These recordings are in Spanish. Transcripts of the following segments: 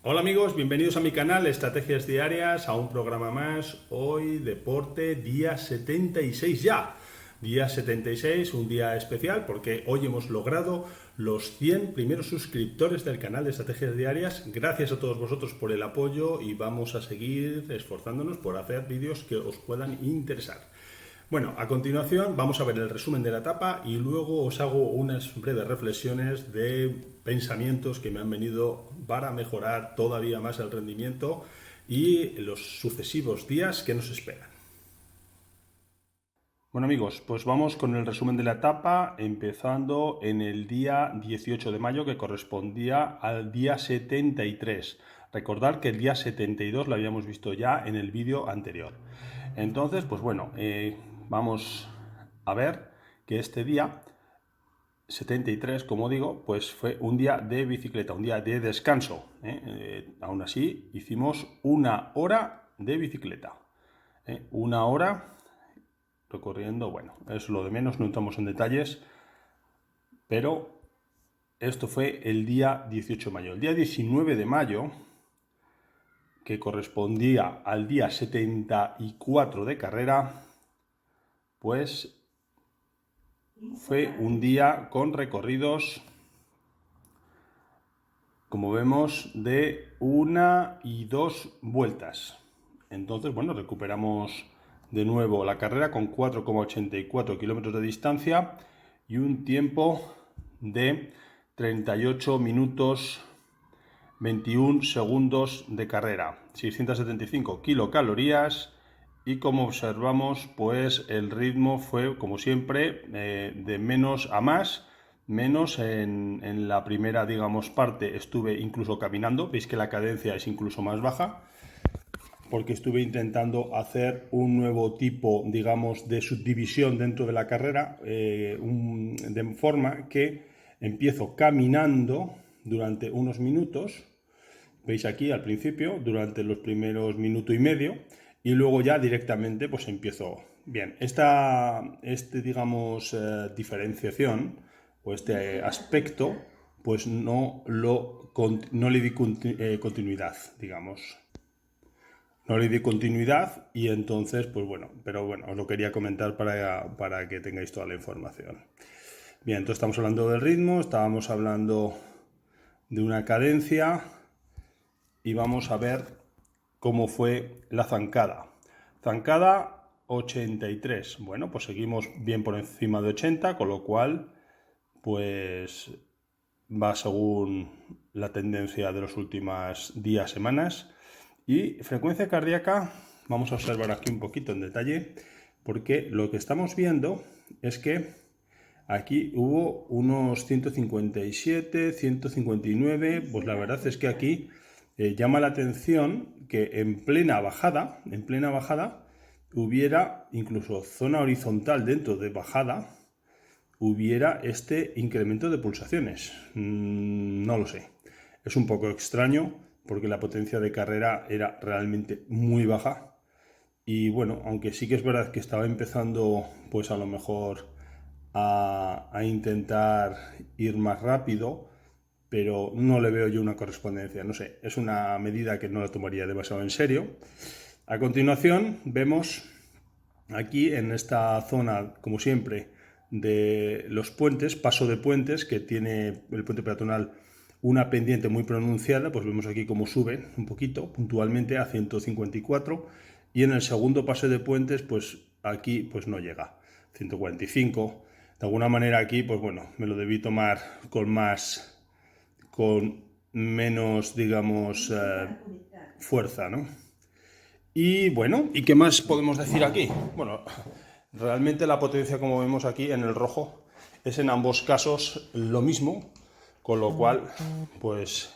Hola amigos, bienvenidos a mi canal Estrategias Diarias, a un programa más. Hoy deporte, día 76 ya. Día 76, un día especial porque hoy hemos logrado los 100 primeros suscriptores del canal de Estrategias Diarias. Gracias a todos vosotros por el apoyo y vamos a seguir esforzándonos por hacer vídeos que os puedan interesar. Bueno, a continuación vamos a ver el resumen de la etapa y luego os hago unas breves reflexiones de pensamientos que me han venido para mejorar todavía más el rendimiento y los sucesivos días que nos esperan. Bueno amigos, pues vamos con el resumen de la etapa, empezando en el día 18 de mayo que correspondía al día 73. Recordad que el día 72 lo habíamos visto ya en el vídeo anterior. Entonces, pues bueno, vamos a ver que este día 73, como digo, pues fue un día de bicicleta, un día de descanso. Aún así, hicimos una hora de bicicleta. Una hora recorriendo, bueno, es lo de menos, no entramos en detalles, pero esto fue el día 18 de mayo. El día 19 de mayo, que correspondía al día 74 de carrera, pues fue un día con recorridos, como vemos, de 1 y 2 vueltas. Entonces, bueno, recuperamos de nuevo la carrera con 4,84 kilómetros de distancia y un tiempo de 38 minutos 21 segundos de carrera, 675 kilocalorías. Y como observamos, pues el ritmo fue, como siempre, de menos a más. Menos en la primera, digamos, parte estuve incluso caminando. Veis que la cadencia es incluso más baja, porque estuve intentando hacer un nuevo tipo, digamos, de subdivisión dentro de la carrera, de forma que empiezo caminando durante unos minutos. Veis aquí al principio, durante los primeros minuto y medio, y luego ya directamente pues empiezo. Bien, digamos, diferenciación o este aspecto, pues no le di continuidad, digamos. No le di continuidad y entonces, pues bueno, pero bueno, os lo quería comentar para que tengáis toda la información. Bien, entonces estamos hablando del ritmo, estábamos hablando de una cadencia, y vamos a ver cómo fue la zancada. Zancada 83. Bueno, pues seguimos bien por encima de 80, con lo cual pues va según la tendencia de los últimos días, semanas. Y frecuencia cardíaca, vamos a observar aquí un poquito en detalle, porque lo que estamos viendo es que aquí hubo unos 157, 159, pues la verdad es que aquí llama la atención que en plena bajada, hubiera incluso zona horizontal dentro de bajada, hubiera este incremento de pulsaciones. No lo sé. Es un poco extraño porque la potencia de carrera era realmente muy baja. Y bueno, aunque sí que es verdad que estaba empezando, pues a lo mejor a intentar ir más rápido, pero no le veo yo una correspondencia. No sé, es una medida que no la tomaría demasiado en serio. A continuación vemos aquí en esta zona, como siempre, de los puentes, paso de puentes, que tiene el puente peatonal una pendiente muy pronunciada, pues vemos aquí cómo sube un poquito, puntualmente a 154, y en el segundo paso de puentes, pues aquí pues no llega, 145. De alguna manera aquí, pues bueno, me lo debí tomar con menos, digamos, fuerza, ¿no? Y bueno, ¿y qué más podemos decir aquí? Bueno, realmente la potencia, como vemos aquí en el rojo, es en ambos casos lo mismo, con lo cual, pues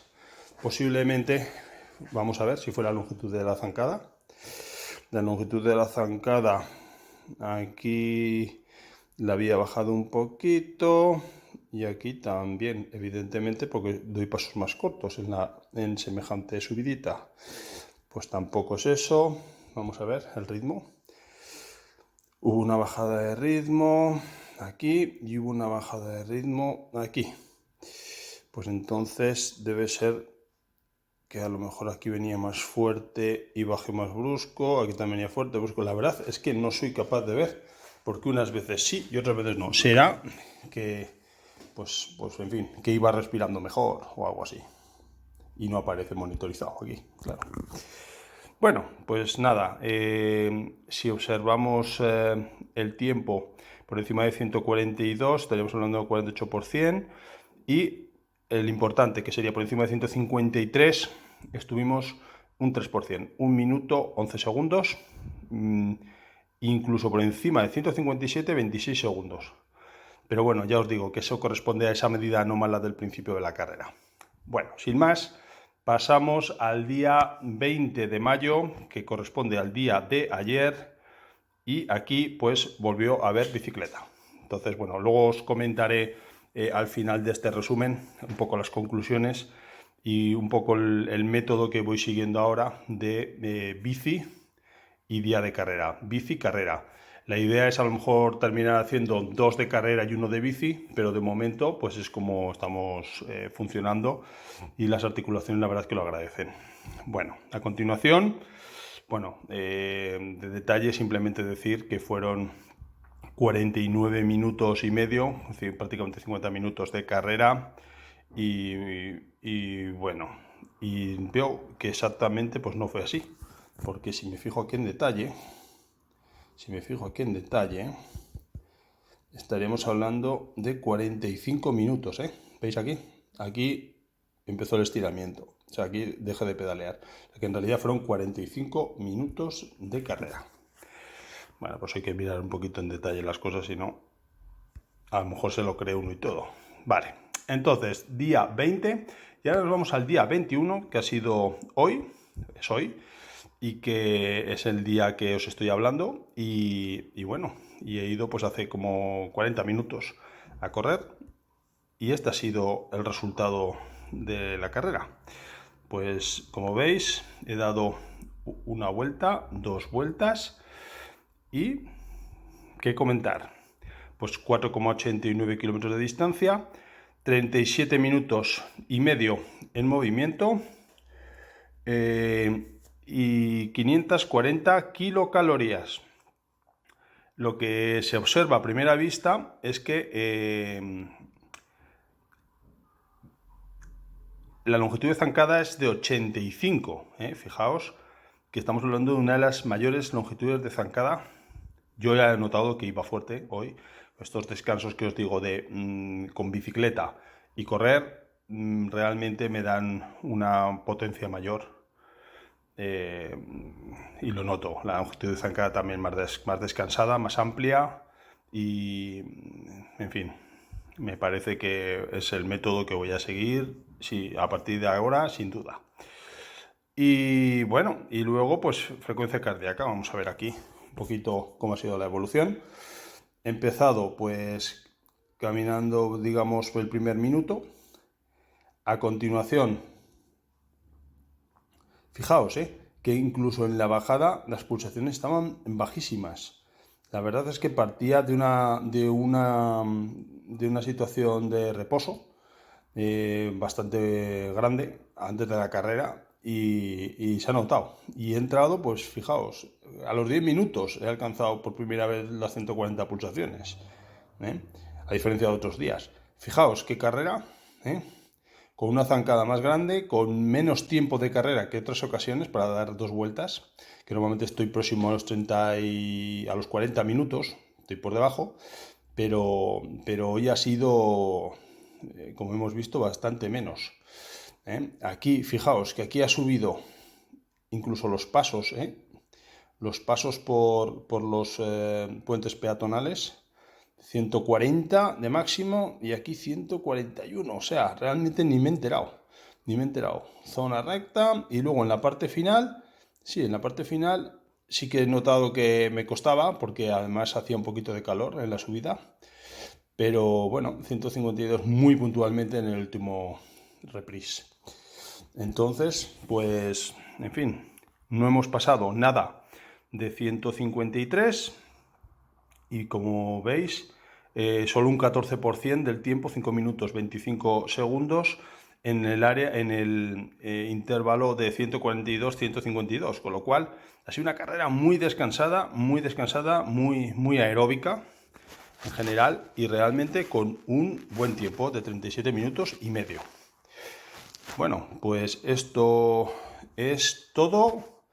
posiblemente, vamos a ver si fue la longitud de la zancada. La longitud de la zancada, aquí la había bajado un poquito y aquí también, evidentemente, porque doy pasos más cortos en semejante subidita. Pues tampoco es eso. Vamos a ver el ritmo. Hubo una bajada de ritmo aquí y hubo una bajada de ritmo aquí. Pues entonces debe ser que a lo mejor aquí venía más fuerte y bajé más brusco, aquí también venía fuerte, brusco. La verdad es que no soy capaz de ver, porque unas veces sí y otras veces no. Será que, pues en fin, que iba respirando mejor o algo así. Y no aparece monitorizado aquí, claro. Bueno, pues nada, si observamos el tiempo por encima de 142, estaríamos hablando del 48%, y el importante, que sería por encima de 153, estuvimos un 3%, 1 minuto 11 segundos, incluso por encima de 157, 26 segundos. Pero bueno, ya os digo que eso corresponde a esa medida anómala del principio de la carrera. Bueno, sin más, pasamos al día 20 de mayo, que corresponde al día de ayer, y aquí pues volvió a haber bicicleta. Entonces, bueno, luego os comentaré al final de este resumen un poco las conclusiones y un poco el método que voy siguiendo ahora de bici y día de carrera. Bici, carrera. La idea es a lo mejor terminar haciendo 2 de carrera y 1 de bici, pero de momento pues es como estamos funcionando y las articulaciones la verdad es que lo agradecen. Bueno, a continuación, bueno, de detalle simplemente decir que fueron 49 minutos y medio, es decir, prácticamente 50 minutos de carrera y bueno, y veo que exactamente pues no fue así, porque si me fijo aquí en detalle, estaremos hablando de 45 minutos, ¿eh? ¿Veis aquí? Aquí empezó el estiramiento, o sea, aquí dejé de pedalear, o sea, que en realidad fueron 45 minutos de carrera. Bueno, pues hay que mirar un poquito en detalle las cosas, si no, a lo mejor se lo cree uno y todo. Vale, entonces, día 20, y ahora nos vamos al día 21, que ha sido hoy, es hoy, y que es el día que os estoy hablando, y bueno, y he ido pues hace como 40 minutos a correr, y este ha sido el resultado de la carrera. Pues como veis, he dado una vuelta, 2 vueltas, y ¿qué comentar? Pues 4,89 kilómetros de distancia, 37 minutos y medio en movimiento y 540 kilocalorías. Lo que se observa a primera vista es que la longitud de zancada es de 85. Fijaos que estamos hablando de una de las mayores longitudes de zancada. Yo ya he notado que iba fuerte hoy. Estos descansos que os digo de con bicicleta y correr realmente me dan una potencia mayor. Y lo noto. La longitud de zancada también más descansada, más amplia y, en fin, me parece que es el método que voy a seguir a partir de ahora, sin duda. Y bueno, y luego pues frecuencia cardíaca, vamos a ver aquí un poquito cómo ha sido la evolución. He empezado pues caminando, digamos, por el primer minuto. A continuación, fijaos, que incluso en la bajada las pulsaciones estaban bajísimas. La verdad es que partía de una situación de reposo bastante grande antes de la carrera y se ha notado. Y he entrado, pues fijaos, a los 10 minutos he alcanzado por primera vez las 140 pulsaciones, a diferencia de otros días. Fijaos qué carrera, con una zancada más grande, con menos tiempo de carrera que otras ocasiones para dar 2 vueltas, que normalmente estoy próximo a los 30 y a los 40 minutos, estoy por debajo, pero hoy ha sido, como hemos visto, bastante menos. Aquí, fijaos que aquí ha subido incluso los pasos por los puentes peatonales, 140 de máximo y aquí 141, o sea, realmente ni me he enterado. Zona recta y luego en la parte final, sí que he notado que me costaba porque además hacía un poquito de calor en la subida, pero bueno, 152 muy puntualmente en el último reprise. Entonces, pues, en fin, no hemos pasado nada de 153 y como veis, solo un 14% del tiempo, 5 minutos 25 segundos, en el área, en el intervalo de 142-152, con lo cual ha sido una carrera muy descansada, muy aeróbica en general y realmente con un buen tiempo de 37 minutos y medio. Bueno, pues esto es todo.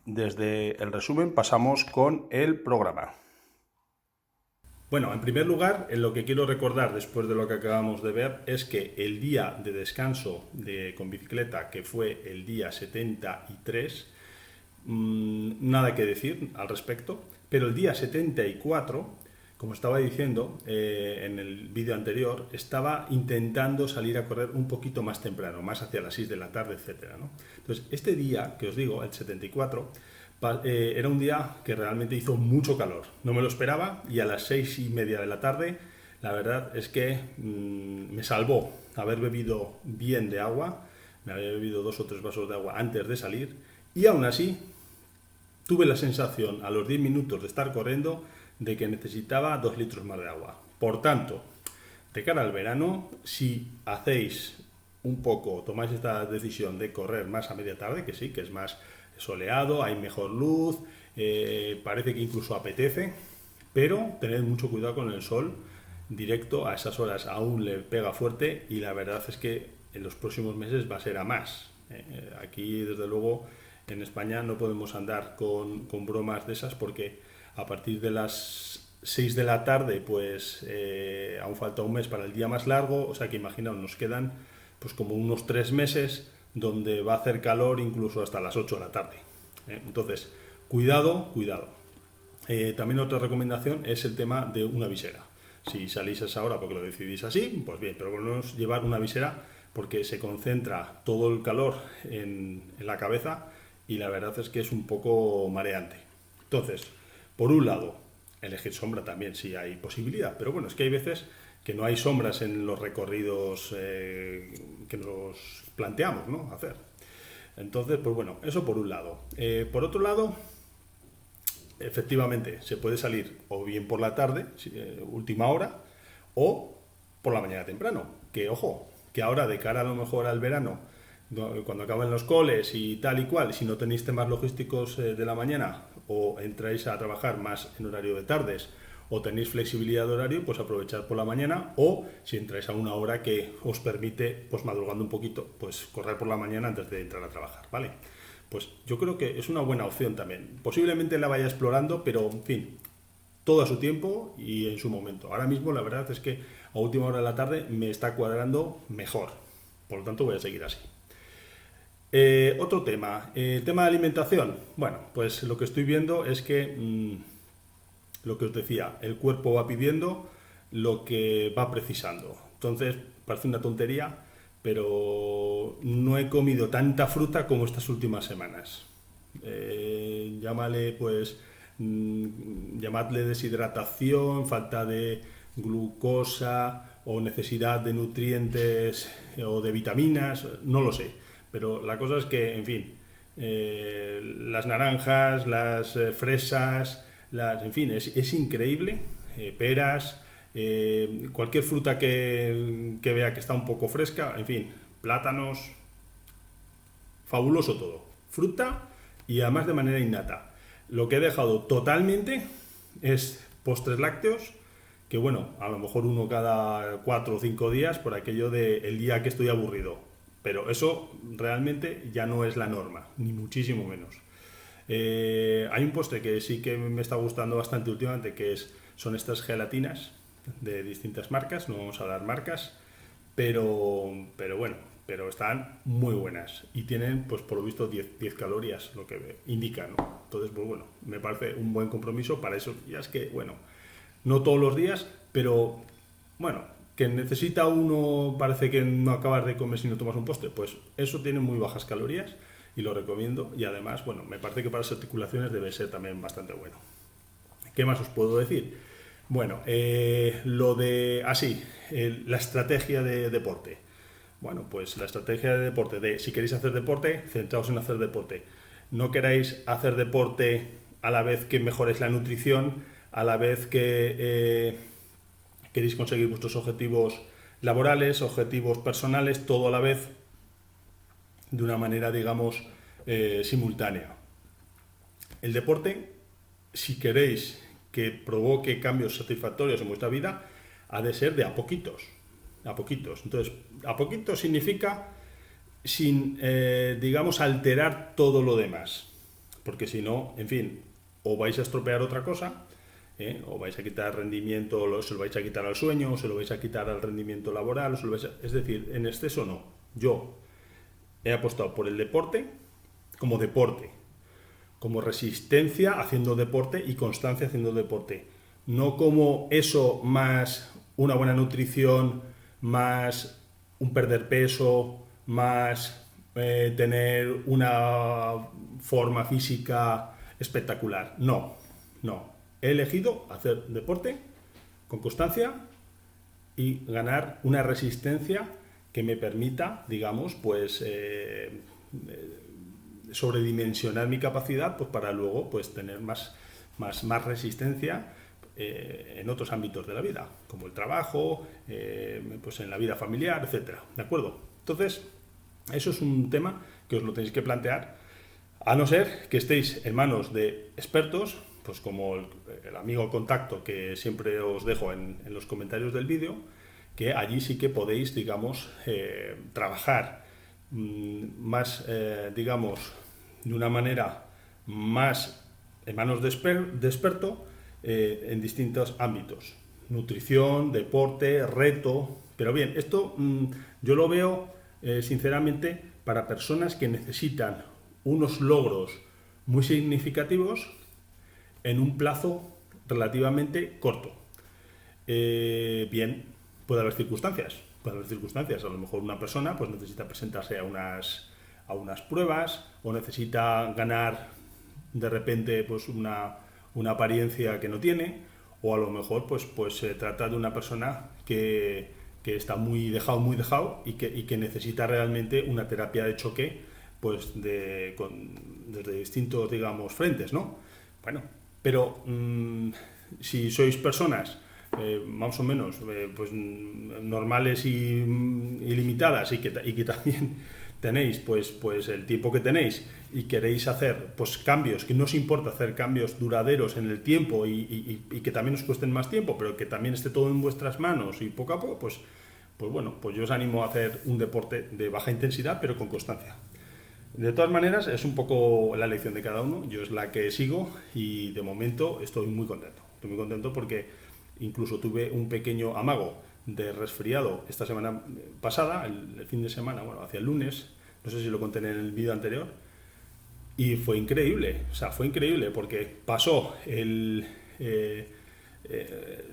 Desde el resumen pasamos con el programa. Bueno, en primer lugar, lo que quiero recordar después de lo que acabamos de ver es que el día de descanso con bicicleta, que fue el día 73, nada que decir al respecto, pero el día 74, como estaba diciendo en el vídeo anterior, estaba intentando salir a correr un poquito más temprano, más hacia las 6 de la tarde, etcétera, ¿no? Entonces, este día que os digo, el 74, era un día que realmente hizo mucho calor. No me lo esperaba y a las 6:30 de la tarde, la verdad es que me salvó haber bebido bien de agua. Me había bebido 2 o 3 vasos de agua antes de salir y aún así tuve la sensación a los 10 minutos de estar corriendo de que necesitaba 2 litros más de agua. Por tanto, de cara al verano, si hacéis tomáis esta decisión de correr más a media tarde, que sí, que es más soleado, hay mejor luz, parece que incluso apetece, pero tened mucho cuidado con el sol directo, a esas horas aún le pega fuerte y la verdad es que en los próximos meses va a ser a más. Aquí, desde luego, en España no podemos andar con bromas de esas porque a partir de las 6 de la tarde, pues aún falta un mes para el día más largo, o sea que imaginaos, nos quedan pues como unos 3 meses donde va a hacer calor incluso hasta las 8 de la tarde. Entonces, cuidado. También otra recomendación es el tema de una visera. Si salís a esa hora porque lo decidís así, pues bien, pero bueno, llevar una visera porque se concentra todo el calor en la cabeza y la verdad es que es un poco mareante. Entonces, por un lado, elegir sombra también si hay posibilidad, pero bueno, es que hay veces que no hay sombras en los recorridos que nos planteamos, ¿no?, hacer. Entonces, pues bueno, eso por un lado. Por otro lado, efectivamente, se puede salir o bien por la tarde, última hora, o por la mañana temprano. Que, ojo, que ahora de cara a lo mejor al verano, cuando acaben los coles y tal y cual, si no tenéis temas logísticos de la mañana o entráis a trabajar más en horario de tardes o tenéis flexibilidad de horario, pues aprovechar por la mañana, o si entráis a una hora que os permite, pues madrugando un poquito, pues correr por la mañana antes de entrar a trabajar, ¿vale? Pues yo creo que es una buena opción también. Posiblemente la vaya explorando, pero en fin, todo a su tiempo y en su momento. Ahora mismo la verdad es que a última hora de la tarde me está cuadrando mejor, por lo tanto voy a seguir así. Otro tema, tema de alimentación. Bueno, pues lo que estoy viendo es que lo que os decía, el cuerpo va pidiendo lo que va precisando. Entonces, parece una tontería, pero no he comido tanta fruta como estas últimas semanas. Llámale, pues, llamadle deshidratación, falta de glucosa o necesidad de nutrientes o de vitaminas, no lo sé. Pero la cosa es que, en fin, las naranjas, las fresas, en fin, es increíble, peras, cualquier fruta que vea que está un poco fresca, en fin, plátanos, fabuloso todo, fruta y además de manera innata. Lo que he dejado totalmente es postres lácteos, que bueno, a lo mejor uno cada 4 o 5 días por aquello del día que estoy aburrido, pero eso realmente ya no es la norma, ni muchísimo menos. Hay un postre que sí que me está gustando bastante últimamente, que son estas gelatinas de distintas marcas, no vamos a dar marcas, pero bueno, pero están muy buenas y tienen, pues por lo visto, 10 calorías, lo que indica, ¿no? Entonces, pues bueno, me parece un buen compromiso para esos días que, bueno, no todos los días, pero bueno, que necesita uno, parece que no acabas de comer si no tomas un postre, pues eso tiene muy bajas calorías y lo recomiendo, y además, bueno, me parece que para las articulaciones debe ser también bastante bueno. ¿Qué más os puedo decir? Bueno, lo de, la estrategia de deporte. Bueno, pues la estrategia de deporte, si queréis hacer deporte, centraos en hacer deporte. No queráis hacer deporte a la vez que mejoréis la nutrición, a la vez que queréis conseguir vuestros objetivos laborales, objetivos personales, todo a la vez, de una manera, digamos, simultánea. El deporte, si queréis que provoque cambios satisfactorios en vuestra vida, ha de ser de a poquitos. A poquitos. Entonces, a poquitos significa sin, digamos, alterar todo lo demás. Porque si no, en fin, o vais a estropear otra cosa, o vais a quitar rendimiento, se lo vais a quitar al sueño, o se lo vais a quitar al rendimiento laboral, es decir, en exceso no. Yo he apostado por el deporte, como resistencia haciendo deporte y constancia haciendo deporte. No como eso más una buena nutrición, más un perder peso, más tener una forma física espectacular. No. He elegido hacer deporte con constancia y ganar una resistencia que me permita, digamos, pues sobredimensionar mi capacidad, pues para luego pues tener más resistencia en otros ámbitos de la vida, como el trabajo, pues en la vida familiar, etcétera. ¿De acuerdo? Entonces, eso es un tema que os lo tenéis que plantear, a no ser que estéis en manos de expertos, pues como el amigo contacto que siempre os dejo en los comentarios del vídeo, que allí sí que podéis, digamos, trabajar más, digamos, de una manera más en manos de experto en distintos ámbitos. Nutrición, deporte, reto. Pero bien, esto yo lo veo sinceramente para personas que necesitan unos logros muy significativos en un plazo relativamente corto. Bien, puede haber circunstancias. A lo mejor una persona pues necesita presentarse a unas pruebas o necesita ganar de repente pues una apariencia que no tiene, o a lo mejor pues se trata de una persona que está muy dejado y que necesita realmente una terapia de choque pues desde distintos, digamos, frentes, ¿no? Bueno, pero si sois personas más o menos pues normales y limitadas y que también tenéis pues el tiempo que tenéis y queréis hacer pues cambios, que no os importa hacer cambios duraderos en el tiempo y que también os cuesten más tiempo, pero que también esté todo en vuestras manos y poco a poco, pues bueno, pues yo os animo a hacer un deporte de baja intensidad pero con constancia. De todas maneras, es un poco la elección de cada uno, yo es la que sigo y de momento estoy muy contento. Estoy muy contento porque incluso tuve un pequeño amago de resfriado esta semana pasada, el fin de semana, bueno, hacia el lunes, no sé si lo conté en el vídeo anterior, y fue increíble, porque pasó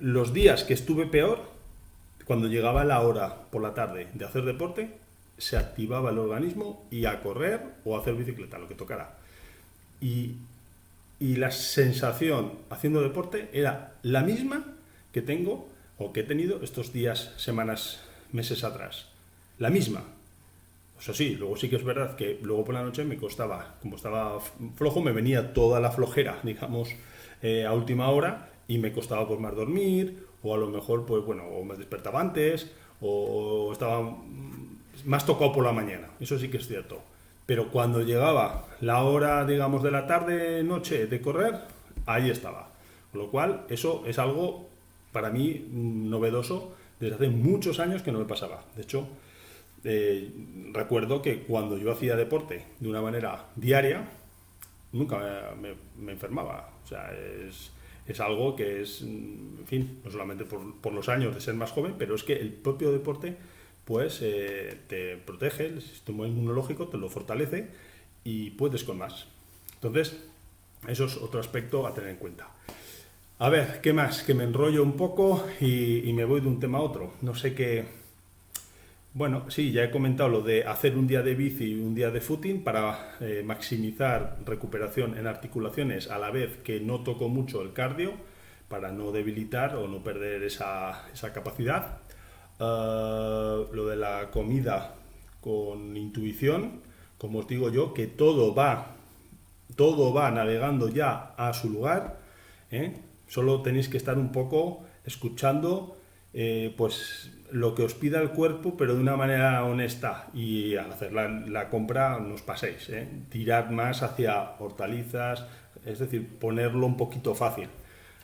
los días que estuve peor, cuando llegaba la hora por la tarde de hacer deporte, se activaba el organismo y a correr o a hacer bicicleta, lo que tocara. Y la sensación haciendo deporte era la misma que tengo o que he tenido estos días, semanas, meses atrás. La misma. Eso sí, luego sí que es verdad que luego por la noche me costaba, como estaba flojo, me venía toda la flojera, digamos, a última hora y me costaba pues más dormir o a lo mejor, pues bueno, o me despertaba antes o estaba más tocado por la mañana. Eso sí que es cierto. Pero cuando llegaba la hora, digamos, de la tarde, noche de correr, ahí estaba. Con lo cual, eso es algo para mí novedoso desde hace muchos años que no me pasaba. De hecho, recuerdo que cuando yo hacía deporte de una manera diaria, nunca me enfermaba. O sea, es algo que es, en fin, no solamente por los años de ser más joven, pero es que el propio deporte pues te protege, el sistema inmunológico te lo fortalece y puedes con más. Entonces, eso es otro aspecto a tener en cuenta. A ver, ¿qué más? Que me enrollo un poco y me voy de un tema a otro. No sé qué... Bueno, sí, ya he comentado lo de hacer un día de bici y un día de footing para maximizar recuperación en articulaciones a la vez que no toco mucho el cardio para no debilitar o no perder esa capacidad. Lo de la comida con intuición, como os digo yo, que todo va navegando ya a su lugar, ¿eh? Solo tenéis que estar un poco escuchando pues lo que os pida el cuerpo, pero de una manera honesta. Y al hacer la compra no os paséis, ¿eh? Tirad más hacia hortalizas, es decir, ponerlo un poquito fácil.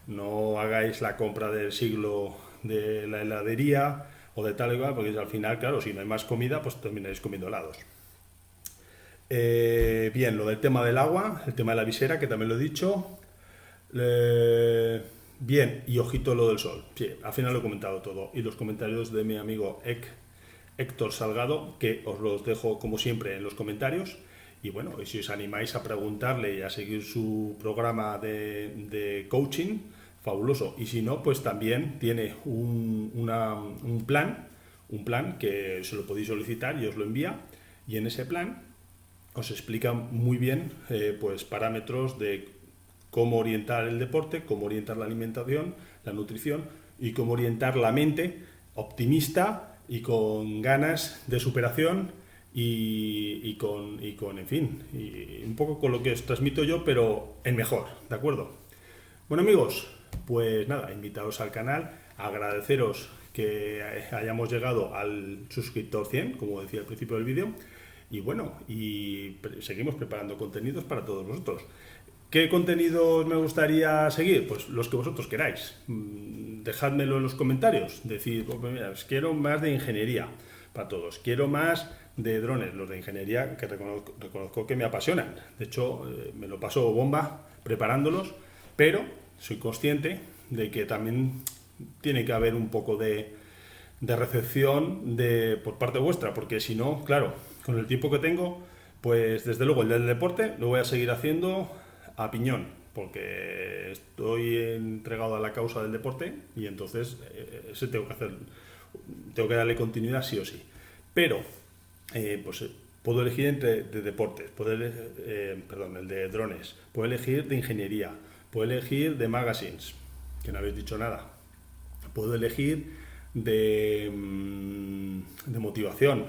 No hagáis la compra del siglo de la heladería o de tal y cual, porque al final, claro, si no hay más comida, pues terminaréis comiendo helados. Bien, lo del tema del agua, el tema de la visera, que también lo he dicho. Bien, y ojito lo del sol. Sí, al final lo he comentado todo. Y los comentarios de mi amigo Héctor Salgado, que os los dejo como siempre en los comentarios. Y bueno, si os animáis a preguntarle y a seguir su programa de coaching, fabuloso. Y si no, pues también tiene un plan que se lo podéis solicitar y os lo envía. Y en ese plan os explica muy bien pues parámetros de cómo orientar el deporte, cómo orientar la alimentación, la nutrición y cómo orientar la mente optimista y con ganas de superación en fin, y un poco con lo que os transmito yo, pero en mejor, ¿de acuerdo? Bueno amigos, pues nada, invitaos al canal, agradeceros que hayamos llegado al suscriptor 100, como decía al principio del vídeo, y bueno, seguimos preparando contenidos para todos vosotros. ¿Qué contenidos me gustaría seguir? Pues los que vosotros queráis. Dejádmelo en los comentarios. Decid, pues mira, quiero más de ingeniería para todos. Quiero más de drones. Los de ingeniería que reconozco que me apasionan. De hecho, me lo paso bomba preparándolos, pero soy consciente de que también tiene que haber un poco de recepción por parte vuestra, porque si no, claro, con el tiempo que tengo, pues desde luego el del deporte lo voy a seguir haciendo a piñón, porque estoy entregado a la causa del deporte y entonces ese tengo que darle continuidad sí o sí. Pero pues puedo elegir entre de deportes, el de drones, puedo elegir de ingeniería, puedo elegir de magazines, que no habéis dicho nada, puedo elegir de motivación,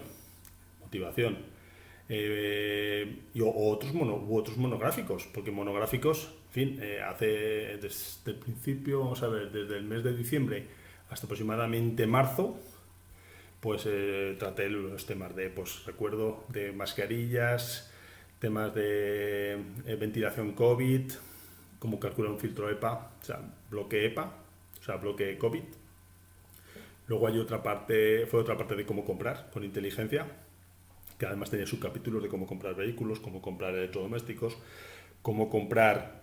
y otros monográficos, porque monográficos, en fin, desde el principio, vamos a ver, desde el mes de diciembre hasta aproximadamente marzo, pues traté los temas de, pues recuerdo, de mascarillas, temas de ventilación COVID, cómo calcular un filtro EPA, o sea, bloque COVID. Luego hay otra parte de cómo comprar con inteligencia, que además tenía subcapítulos de cómo comprar vehículos, cómo comprar electrodomésticos, cómo comprar,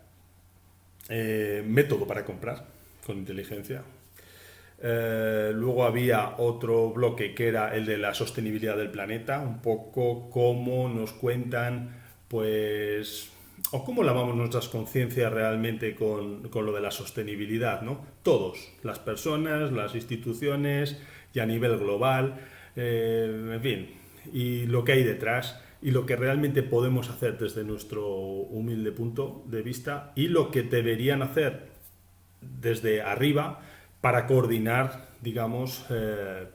método para comprar con inteligencia. Luego había otro bloque que era el de la sostenibilidad del planeta, un poco cómo nos cuentan, pues, o cómo lavamos nuestras conciencias realmente con lo de la sostenibilidad, ¿no? Todos, las personas, las instituciones y a nivel global, en fin, y lo que hay detrás y lo que realmente podemos hacer desde nuestro humilde punto de vista y lo que deberían hacer desde arriba para coordinar, digamos, a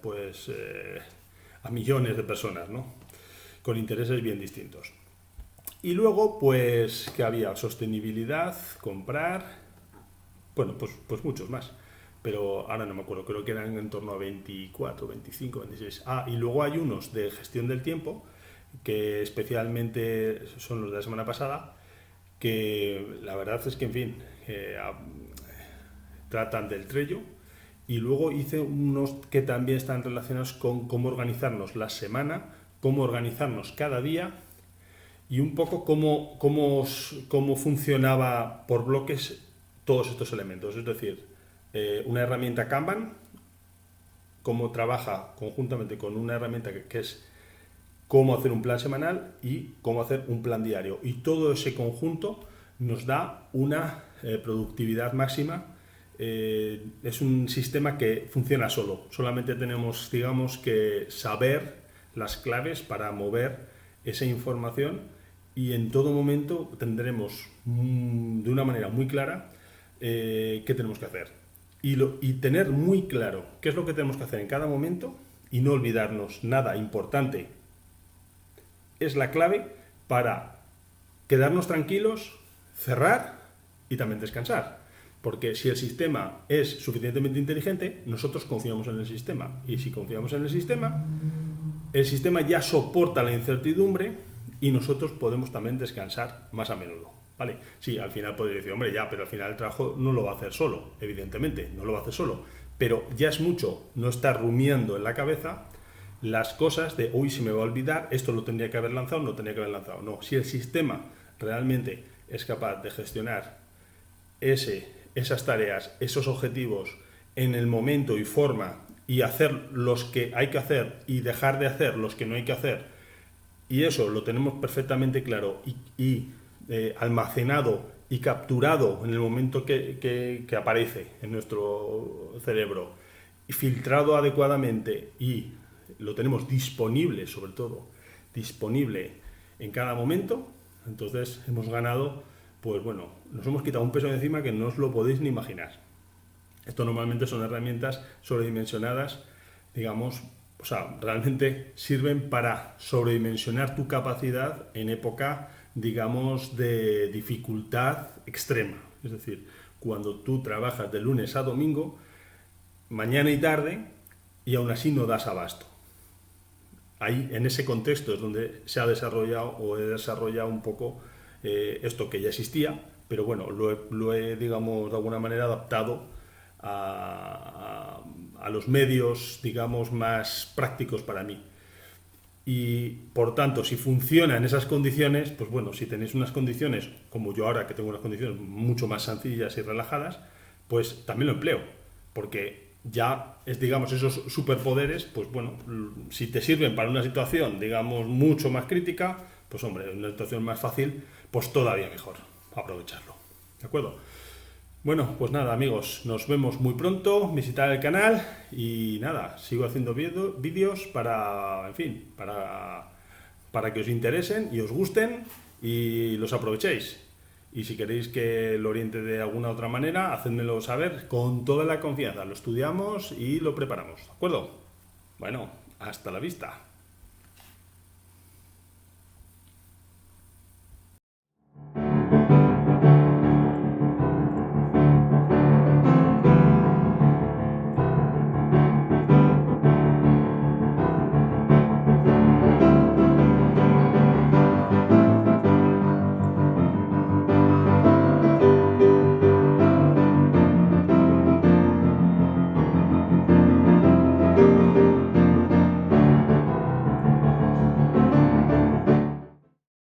millones de personas, ¿no? Con intereses bien distintos. Y luego, pues, ¿qué había? Sostenibilidad, comprar, bueno, pues muchos más. Pero ahora no me acuerdo, creo que eran en torno a 24, 25, 26. Ah, y luego hay unos de gestión del tiempo, que especialmente son los de la semana pasada, que la verdad es que, en fin, tratan del Trello. Y luego hice unos que también están relacionados con cómo organizarnos la semana, cómo organizarnos cada día y un poco cómo funcionaba por bloques todos estos elementos. Es decir, una herramienta Kanban, cómo trabaja conjuntamente con una herramienta que es cómo hacer un plan semanal y cómo hacer un plan diario. Y todo ese conjunto nos da una productividad máxima. Es un sistema que funciona solo. Solamente tenemos, digamos, que saber las claves para mover esa información y en todo momento tendremos de una manera muy clara qué tenemos que hacer. Y tener muy claro qué es lo que tenemos que hacer en cada momento y no olvidarnos nada importante es la clave para quedarnos tranquilos, cerrar y también descansar. Porque si el sistema es suficientemente inteligente, nosotros confiamos en el sistema. Y si confiamos en el sistema ya soporta la incertidumbre y nosotros podemos también descansar más a menudo. ¿Vale? Sí, al final podría decir, hombre, ya, pero al final el trabajo no lo va a hacer solo, evidentemente, no lo va a hacer solo. Pero ya es mucho no estar rumiando en la cabeza las cosas de, uy, se me va a olvidar, esto lo tendría que haber lanzado, no tendría que haber lanzado. No, si el sistema realmente es capaz de gestionar esas tareas, esos objetivos en el momento y forma y hacer los que hay que hacer y dejar de hacer los que no hay que hacer, y eso lo tenemos perfectamente claro y almacenado y capturado en el momento que aparece en nuestro cerebro y filtrado adecuadamente y lo tenemos disponible, sobre todo, disponible en cada momento, entonces hemos ganado, pues bueno, nos hemos quitado un peso de encima que no os lo podéis ni imaginar. Esto normalmente son herramientas sobredimensionadas, digamos, o sea, realmente sirven para sobredimensionar tu capacidad en época, digamos, de dificultad extrema. Es decir, cuando tú trabajas de lunes a domingo, mañana y tarde, y aún así no das abasto. Ahí, en ese contexto, es donde se ha desarrollado o he desarrollado un poco esto que ya existía, pero bueno, lo he, digamos, de alguna manera adaptado a los medios, digamos, más prácticos para mí. Y por tanto, si funciona en esas condiciones, pues bueno, si tenéis unas condiciones, como yo ahora que tengo unas condiciones mucho más sencillas y relajadas, pues también lo empleo, porque ya es, digamos, esos superpoderes, pues bueno, si te sirven para una situación, digamos, mucho más crítica, pues hombre, en una situación más fácil, pues todavía mejor aprovecharlo. ¿De acuerdo? Bueno, pues nada, amigos, nos vemos muy pronto, visitad el canal y nada, sigo haciendo vídeos para, en fin, para que os interesen y os gusten y los aprovechéis. Y si queréis que lo oriente de alguna otra manera, hacedmelo saber con toda la confianza. Lo estudiamos y lo preparamos, ¿de acuerdo? Bueno, hasta la vista.